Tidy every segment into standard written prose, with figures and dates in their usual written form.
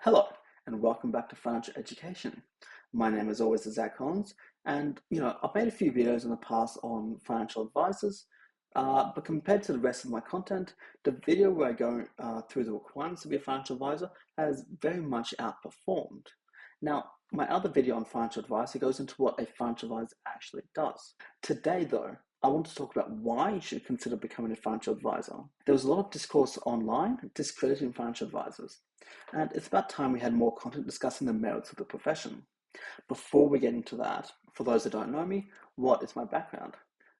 Hello, and welcome back to Financial Education. My name is always Zach Collins, and I've made a few videos in the past on financial advisors, but compared to the rest of my content, the video where I go through the requirements to be a financial advisor has very much outperformed. Now, my other video on financial advisor goes into what a financial advisor actually does. Today, though, I want to talk about why you should consider becoming a financial advisor. There was a lot of discourse online discrediting financial advisors, and it's about time we had more content discussing the merits of the profession. Before we get into that, for those that don't know me, what is my background?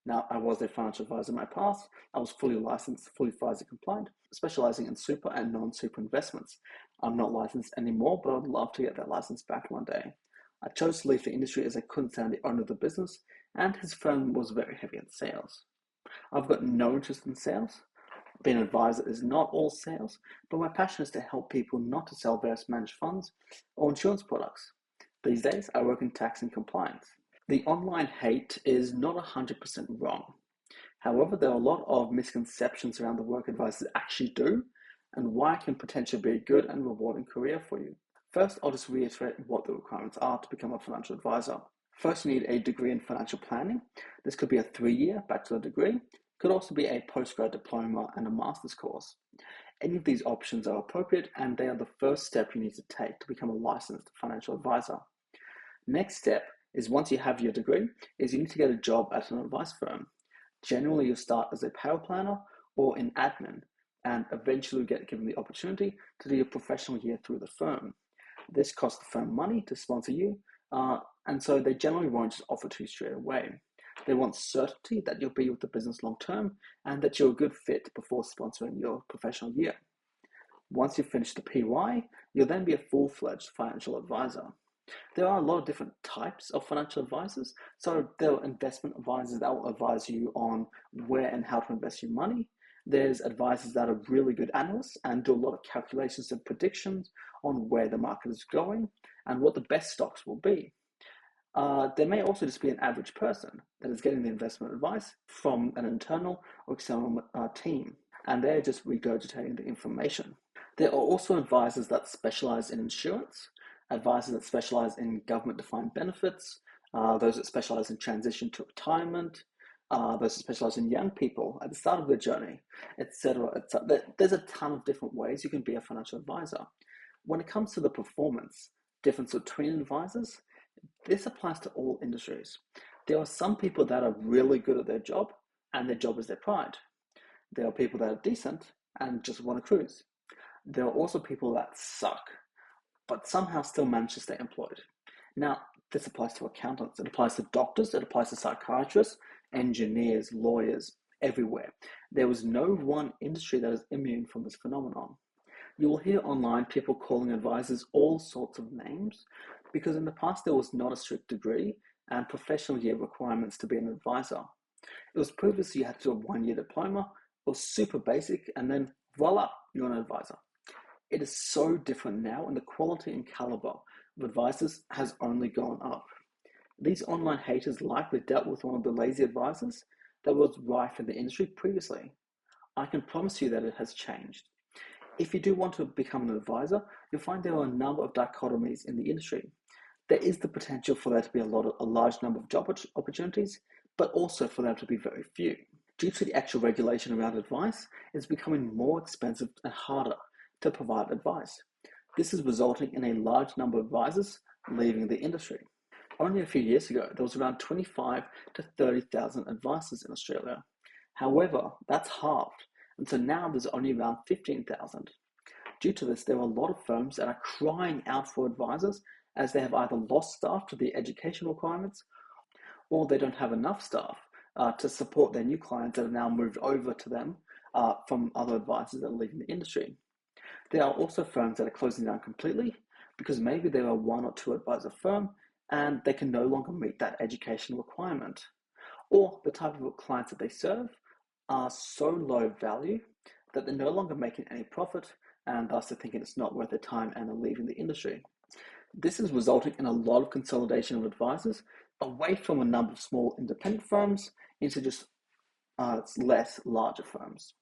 Now, I was a financial advisor in my past. I was fully licensed, fully FISA compliant, specializing in super and non-super investments. I'm not licensed anymore, but I'd love to get that license back one day. I chose to leave the industry as I couldn't stand the owner of the business, and his firm was very heavy in sales. I've got no interest in sales. Being an advisor is not all sales, but my passion is to help people not to sell various managed funds or insurance products. These days, I work in tax and compliance. The online hate is not 100% wrong. However, there are a lot of misconceptions around the work advisors actually do and why it can potentially be a good and rewarding career for you. First, I'll just reiterate what the requirements are to become a financial advisor. First, you need a degree in financial planning. This could be a 3-year bachelor degree, could also be a postgrad diploma and a master's course. Any of these options are appropriate, and they are the first step you need to take to become a licensed financial advisor. Next step is, once you have your degree, is you need to get a job at an advice firm. Generally, you'll start as a power planner or in admin, and eventually get given the opportunity to do your professional year through the firm. This costs the firm money to sponsor you, and so they generally won't just offer to you straight away. They want certainty that you'll be with the business long term and that you're a good fit before sponsoring your professional year. Once you finish the PY, you'll then be a full-fledged financial advisor. There are a lot of different types of financial advisors. So there are investment advisors that will advise you on where and how to invest your money. There's advisors that are really good analysts and do a lot of calculations and predictions on where the market is going and what the best stocks will be. There may also just be an average person that is getting the investment advice from an internal or external team, and they're just regurgitating the information. There are also advisors that specialize in insurance, advisors that specialize in government-defined benefits, those that specialize in transition to retirement, those that specialize in young people at the start of their journey, etc. There's a ton of different ways you can be a financial advisor. When it comes to the performance difference between advisors, this applies to all industries. There are some people that are really good at their job, and their job is their pride. There are people that are decent and just want to cruise. There are also people that suck, but somehow still manage to stay employed. Now, this applies to accountants, it applies to doctors, it applies to psychiatrists, engineers, lawyers, everywhere. There was no one industry that is immune from this phenomenon. You will hear online people calling advisors all sorts of names because in the past there was not a strict degree and professional year requirements to be an advisor. It was previously you had to do a 1-year diploma, it was super basic, and then voila, you're an advisor. It is so different now, and the quality and caliber of advisors has only gone up. These online haters likely dealt with one of the lazy advisors that was rife in the industry previously. I can promise you that it has changed. If you do want to become an advisor, you'll find there are a number of dichotomies in the industry. There is the potential for there to be a large number of job opportunities, but also for there to be very few. Due to the actual regulation around advice, it's becoming more expensive and harder to provide advice. This is resulting in a large number of advisors leaving the industry. Only a few years ago, there was around 25 to 30,000 advisors in Australia. However, that's halved, and so now there's only around 15,000. Due to this, there are a lot of firms that are crying out for advisors as they have either lost staff to the education requirements or they don't have enough staff to support their new clients that have now moved over to them from other advisors that are leaving the industry. There are also firms that are closing down completely because maybe there are 1 or 2 advisor firm and they can no longer meet that education requirement. Or the type of clients that they serve are so low value that they're no longer making any profit and thus they're thinking it's not worth their time and are leaving the industry. This is resulting in a lot of consolidation of advisors away from a number of small independent firms into just less larger firms.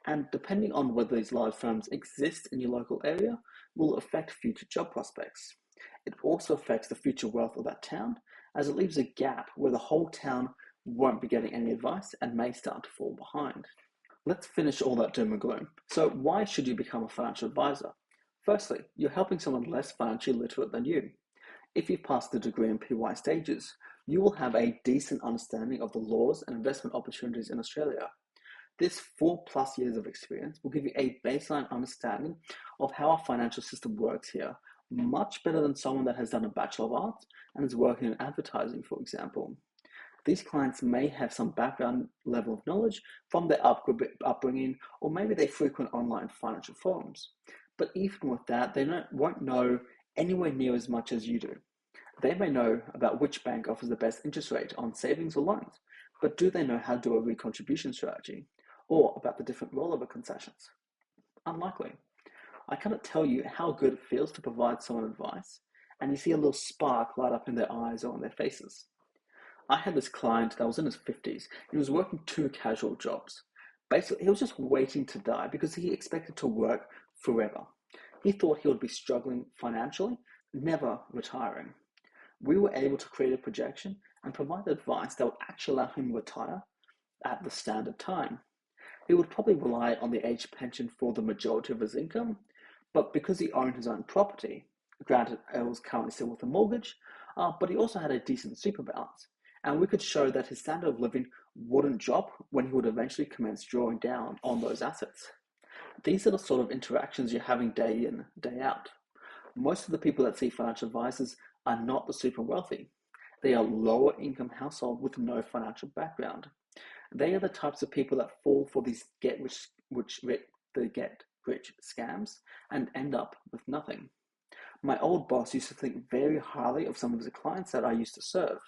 And depending on whether these large firms exist in your local area, will affect future job prospects. It also affects the future wealth of that town, as it leaves a gap where the whole town won't be getting any advice and may start to fall behind. Let's finish all that doom and gloom. So, why should you become a financial advisor? Firstly, you're helping someone less financially literate than you. If you've passed the degree and PY stages, you will have a decent understanding of the laws and investment opportunities in Australia. This 4+ years of experience will give you a baseline understanding of how our financial system works here, much better than someone that has done a Bachelor of Arts and is working in advertising, for example. These clients may have some background level of knowledge from their upbringing, or maybe they frequent online financial forums. But even with that, they won't know anywhere near as much as you do. They may know about which bank offers the best interest rate on savings or loans, but do they know how to do a recontribution strategy or about the different rollover concessions? Unlikely. I cannot tell you how good it feels to provide someone advice and you see a little spark light up in their eyes or on their faces. I had this client that was in his 50s and he was working 2 casual jobs. Basically, he was just waiting to die because he expected to work forever. He thought he would be struggling financially, never retiring. We were able to create a projection and provide advice that would actually allow him to retire at the standard time. He would probably rely on the age pension for the majority of his income, but because he owned his own property, granted it was currently still with a mortgage, but he also had a decent super balance, and we could show that his standard of living wouldn't drop when he would eventually commence drawing down on those assets. These are the sort of interactions you're having day in, day out. Most of the people that see financial advisors are not the super wealthy. They are lower income household with no financial background. They are the types of people that fall for these the get rich scams and end up with nothing. My old boss used to think very highly of some of the clients that I used to serve.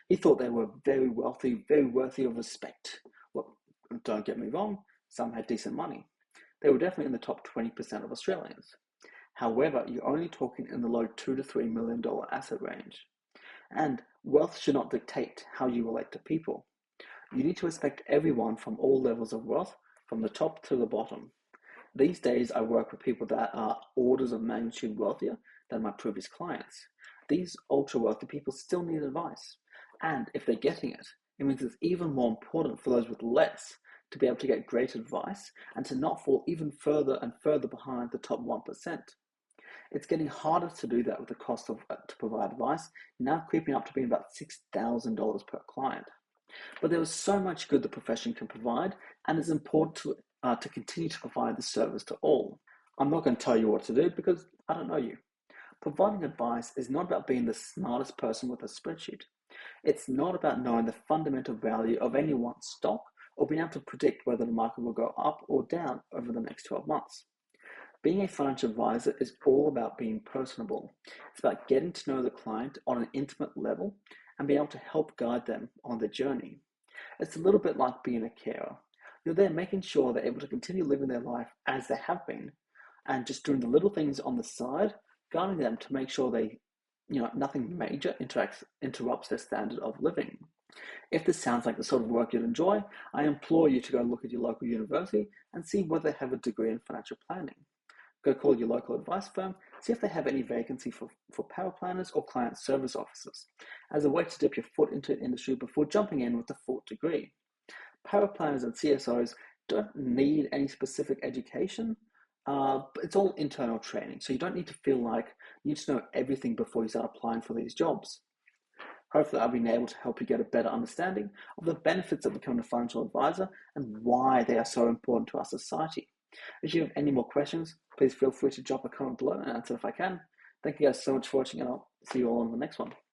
He thought they were very wealthy, very worthy of respect. Well, don't get me wrong, some had decent money. They were definitely in the top 20% of Australians. However, you're only talking in the low $2 to $3 million asset range. And wealth should not dictate how you relate to people. You need to respect everyone from all levels of wealth, from the top to the bottom. These days, I work with people that are orders of magnitude wealthier than my previous clients. These ultra wealthy people still need advice. And if they're getting it, it means it's even more important for those with less to be able to get great advice and to not fall even further and further behind the top 1%. It's getting harder to do that with the cost of to provide advice, now creeping up to being about $6,000 per client. But there is so much good the profession can provide, and it's important to continue to provide the service to all. I'm not going to tell you what to do because I don't know you. Providing advice is not about being the smartest person with a spreadsheet. It's not about knowing the fundamental value of any one stock or being able to predict whether the market will go up or down over the next 12 months. Being a financial advisor is all about being personable. It's about getting to know the client on an intimate level and being able to help guide them on their journey. It's a little bit like being a carer. You're there making sure they're able to continue living their life as they have been and just doing the little things on the side, guiding them to make sure nothing major interrupts their standard of living. If this sounds like the sort of work you'd enjoy, I implore you to go look at your local university and see whether they have a degree in financial planning. Go call your local advice firm, see if they have any vacancy for power planners or client service officers, as a way to dip your foot into the industry before jumping in with a full degree. Power planners and CSOs don't need any specific education, but it's all internal training, so you don't need to feel like you need to know everything before you start applying for these jobs. Hopefully, I've been able to help you get a better understanding of the benefits of becoming a financial advisor and why they are so important to our society. If you have any more questions, please feel free to drop a comment below and answer if I can. Thank you guys so much for watching, and I'll see you all on the next one.